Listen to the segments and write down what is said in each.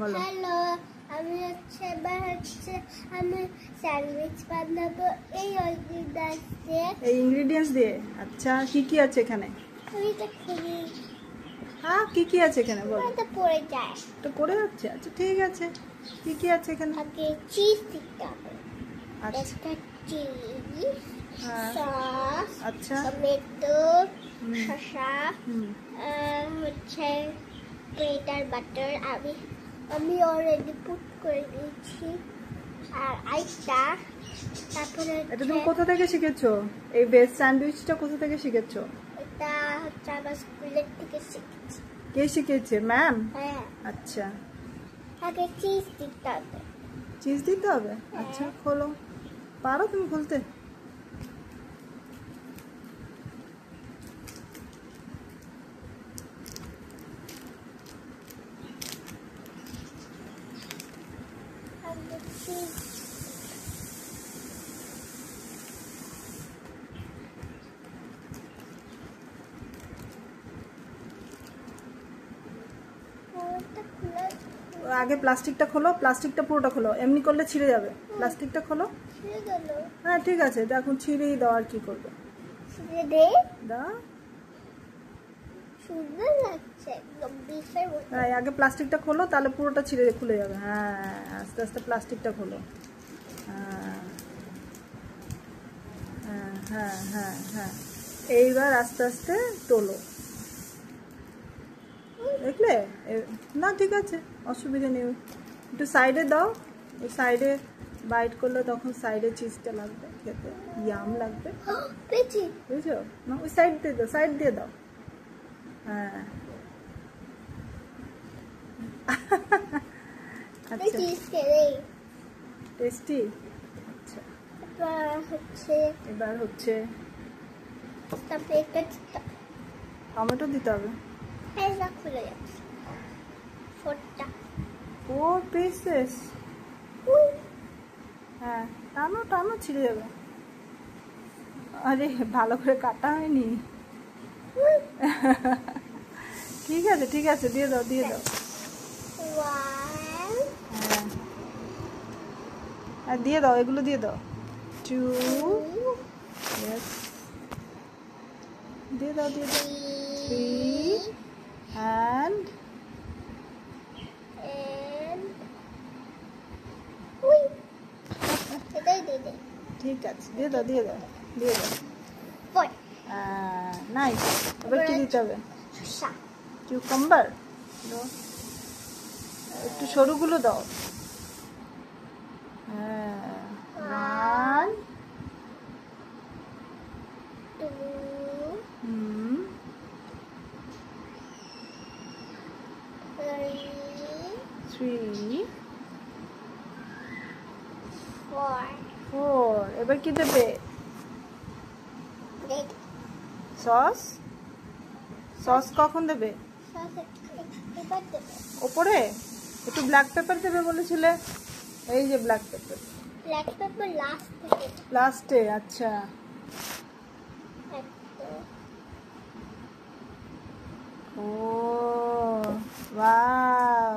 বলো। হ্যালো, আমি আমি স্যান্ডউইচ বানাবো এই ইনগ্রেডিয়েন্টস দিয়ে। আচ্ছা, কি কি আছে এখানে? হ্যাঁ, কি কি আছে এখানে বলো। এটা পড়ে যায়, তো পড়ে যাচ্ছে। আচ্ছা ঠিক আছে, কি কি আছে এখানে? আগে চিজ দিতে হবে। আচ্ছা, একটা চিজ, হ্যাঁ, সস, আচ্ছা, টমেটো, শসা, হচ্ছে ব্রেড আর বাটার। আমি অলরেডি পুট করে দিয়েছি। আর আইসটা, তারপরে এটা তুমি কোথা থেকে শিখেছো? এই ভেজ স্যান্ডউইচটা কোথা থেকে শিখেছো? এটা হচ্ছে আমার স্কুলের থেকে শিখেছি। কে শিখেছে, ম্যাম? হ্যাঁ, আচ্ছা, আগে চিজ দিতে হবে। চিজ দিতে হবে। আচ্ছা, খোলো। পারো তুমি খুলতে? আগে চিজ, ওটা খুলে আগে প্লাস্টিকটা খোলো, প্লাস্টিকটা পুরোটা খোলো, এমনি করলে ছিঁড়ে যাবে। প্লাস্টিকটা খোলো। ছিঁড়ে গেল। হ্যাঁ ঠিক আছে, এটা এখন ছিঁড়েই দাও, আর কি করবে। ছিঁড়ে দে। দাও। সুন্দর লাগছে, একদম বিষের মতো। হ্যাঁ, আগে প্লাস্টিকটা খোলো, তাহলে পুরোটা ছিঁড়ে খুলে যাবে। হ্যাঁ, আস্তে আস্তে প্লাস্টিকটা খোলো। হ্যাঁ হ্যাঁ হ্যাঁ হ্যাঁ হ্যাঁ, এইবার আস্তে আস্তে তোলো। দেখলে? না ঠিক আছে, অসুবিধা নেই। একটু সাইডে দাও, ওই সাইডে বাইট করলে তখন সাইডে চিজটা লাগবে, খেতে ইয়াম লাগবে। পেয়েছি। বুঝছো না? ওই সাইড দিয়ে দাও, সাইড দিয়ে দাও। হ্যাঁ আচ্ছা, চিজ খেলে টেস্টি। আচ্ছা, এবার হচ্ছে তারপরে এটা টমেটো দিতে হবে। এটা খুলে যাচ্ছে, 4টা 4 পিসেস। হ্যাঁ, টানো টানো, ছিঁড়ে যাবে। আরে ভালো করে কাটা হয়নি। ঠিক আছে ঠিক আছে, দিয়ে দাও দিয়ে দাও। 1, হ্যাঁ, আর দিয়ে দাও, এগুলো দিয়ে দাও। 2, 2, yes, দিয়ে দাও দিয়ে দাও। 3 and এটাই দিয়ে দে। ঠিক আছে, দিয়ে দাও দিয়ে দাও দিয়ে দাও। 4, নাইস। এবার কি দিতে হবে? শসা, কিউকাম্বার দাও, একটু সরুগুলো দাও। হ্যাঁ, 1, 2, 3, 3, 4, 4। এবার কি দেবে? Red sauce. সস কখন দেবে? সস। এবার দেবে ওপরে একটু ব্ল্যাক পেপার দেবে বলেছিলে। এই যে black pepper black pepper last থেকে। লাস্টে। আচ্ছা, ও ওয়াও,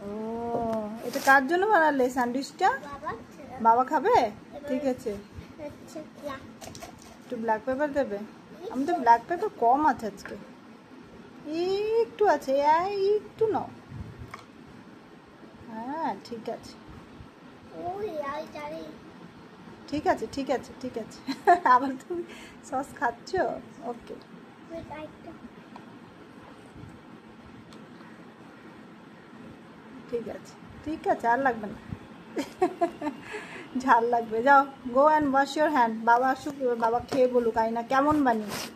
ও এটা কার জন্য বানালে স্যান্ডউইচটা? বাবা খাবে? ঠিক আছে, একটু ব্ল্যাক পেপার দেবে। আমি তো ব্ল্যাক পেপার কম আছে আজকে, একটু আছে, একটু নাও। হ্যাঁ ঠিক আছে ঠিক আছে ঠিক আছে ঠিক আছে। আবার তুমি সস খাচ্ছ? ওকে ঠিক আছে ঠিক আছে, আর লাগবে না। ঝাল লাগবে, যাও go and wash your hand. বাবা আসুক, বাবা খেয়ে বলুক আইনা কেমন বানিয়েছি।